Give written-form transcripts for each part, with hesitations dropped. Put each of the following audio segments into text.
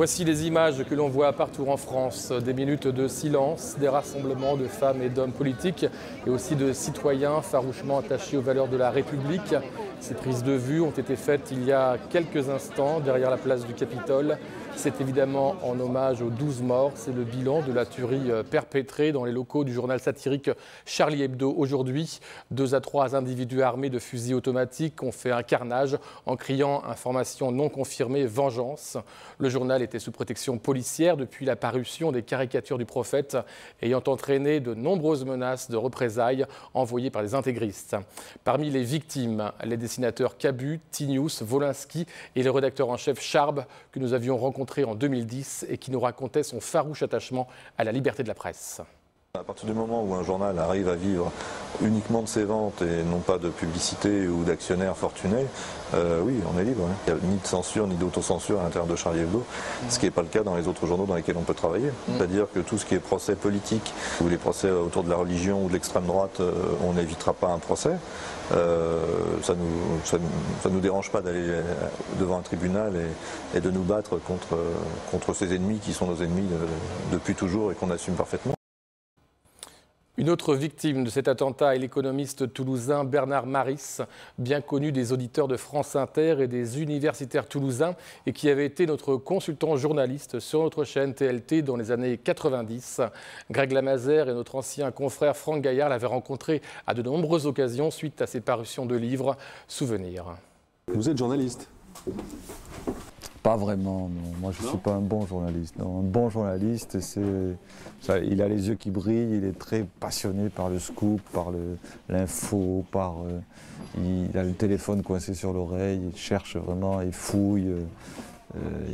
Voici les images que l'on voit partout en France, des minutes de silence, des rassemblements de femmes et d'hommes politiques et aussi de citoyens farouchement attachés aux valeurs de la République. Ces prises de vue ont été faites il y a quelques instants derrière la place du Capitole. C'est évidemment en hommage aux 12 morts. C'est le bilan de la tuerie perpétrée dans les locaux du journal satirique Charlie Hebdo aujourd'hui. 2 à 3 individus armés de fusils automatiques ont fait un carnage en criant information non confirmée, vengeance. Le journal était sous protection policière depuis la parution des caricatures du prophète ayant entraîné de nombreuses menaces de représailles envoyées par des intégristes. Parmi les victimes, les dessinateurs Cabu, Tinius, Wolinski et le rédacteur en chef Charb que nous avions rencontré en 2010 et qui nous racontait son farouche attachement à la liberté de la presse. À partir du moment où un journal arrive à vivre uniquement de ses ventes et non pas de publicité ou d'actionnaires fortunés, oui, on est libre. Il n'y a ni de censure ni d'autocensure à l'intérieur de Charlie Hebdo, ce qui n'est pas le cas dans les autres journaux dans lesquels on peut travailler. C'est-à-dire que tout ce qui est procès politique ou les procès autour de la religion ou de l'extrême droite, on n'évitera pas un procès. Ça nous dérange pas d'aller devant un tribunal et de nous battre contre ces ennemis qui sont nos ennemis depuis toujours et qu'on assume parfaitement. Une autre victime de cet attentat est l'économiste toulousain Bernard Maris, bien connu des auditeurs de France Inter et des universitaires toulousains et qui avait été notre consultant journaliste sur notre chaîne TLT dans les années 90. Greg Lamazer et notre ancien confrère Franck Gaillard l'avaient rencontré à de nombreuses occasions suite à ses parutions de livres Souvenirs. Vous êtes journaliste ? Pas vraiment, non. Moi je ne suis pas un bon journaliste. Non. Un bon journaliste, il a les yeux qui brillent, il est très passionné par le scoop, par l'info, il a le téléphone coincé sur l'oreille, il cherche vraiment, il fouille,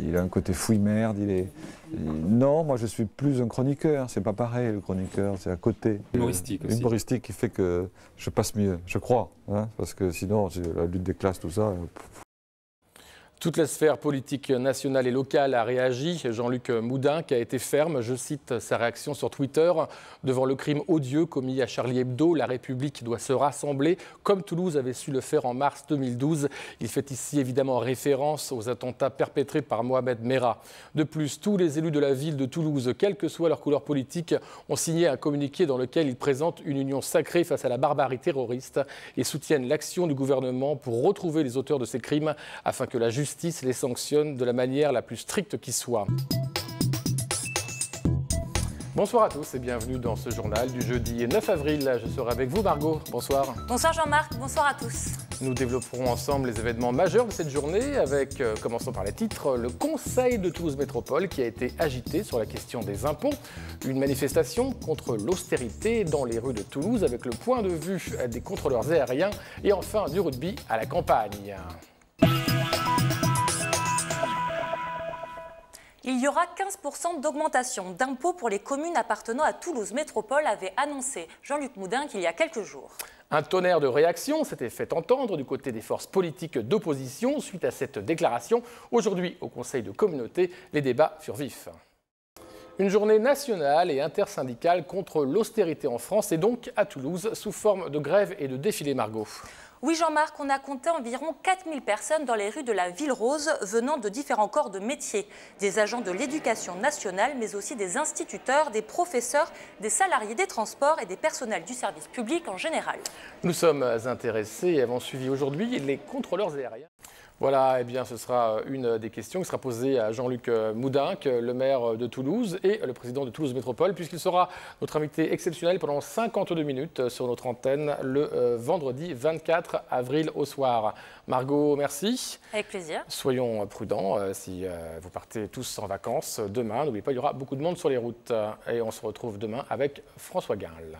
il a un côté fouille-merde. Non, moi je suis plus un chroniqueur, c'est pas pareil le chroniqueur, c'est à côté. Humoristique aussi. Humoristique qui fait que je passe mieux, je crois, hein, parce que sinon la lutte des classes, tout ça... Toute la sphère politique nationale et locale a réagi. Jean-Luc Moudin qui a été ferme, je cite sa réaction sur Twitter, devant le crime odieux commis à Charlie Hebdo. La République doit se rassembler, comme Toulouse avait su le faire en mars 2012. Il fait ici évidemment référence aux attentats perpétrés par Mohamed Merah. De plus, tous les élus de la ville de Toulouse, quelle que soit leur couleur politique, ont signé un communiqué dans lequel ils présentent une union sacrée face à la barbarie terroriste et soutiennent l'action du gouvernement pour retrouver les auteurs de ces crimes afin que la justice les sanctionne de la manière la plus stricte qui soit. Bonsoir à tous et bienvenue dans ce journal du jeudi 9 avril. Je serai avec vous Margot, bonsoir. Bonsoir Jean-Marc, bonsoir à tous. Nous développerons ensemble les événements majeurs de cette journée avec, commençons par les titres, le Conseil de Toulouse Métropole qui a été agité sur la question des impôts, une manifestation contre l'austérité dans les rues de Toulouse avec le point de vue des contrôleurs aériens et enfin du rugby à la campagne. Il y aura 15% d'augmentation d'impôts pour les communes appartenant à Toulouse Métropole, avait annoncé Jean-Luc Moudin qu'il y a quelques jours. Un tonnerre de réactions s'était fait entendre du côté des forces politiques d'opposition suite à cette déclaration. Aujourd'hui, au Conseil de communauté, les débats furent vifs. Une journée nationale et intersyndicale contre l'austérité en France et donc à Toulouse sous forme de grève et de défilé, Margot. Oui Jean-Marc, on a compté environ 4000 personnes dans les rues de la Ville Rose venant de différents corps de métiers. Des agents de l'éducation nationale, mais aussi des instituteurs, des professeurs, des salariés des transports et des personnels du service public en général. Nous sommes intéressés et avons suivi aujourd'hui les contrôleurs aériens. Voilà, eh bien, ce sera une des questions qui sera posée à Jean-Luc Moudin, le maire de Toulouse et le président de Toulouse Métropole, puisqu'il sera notre invité exceptionnel pendant 52 minutes sur notre antenne le vendredi 24 avril au soir. Margot, merci. Avec plaisir. Soyons prudents si vous partez tous en vacances demain. N'oubliez pas, il y aura beaucoup de monde sur les routes. Et on se retrouve demain avec François Guinle.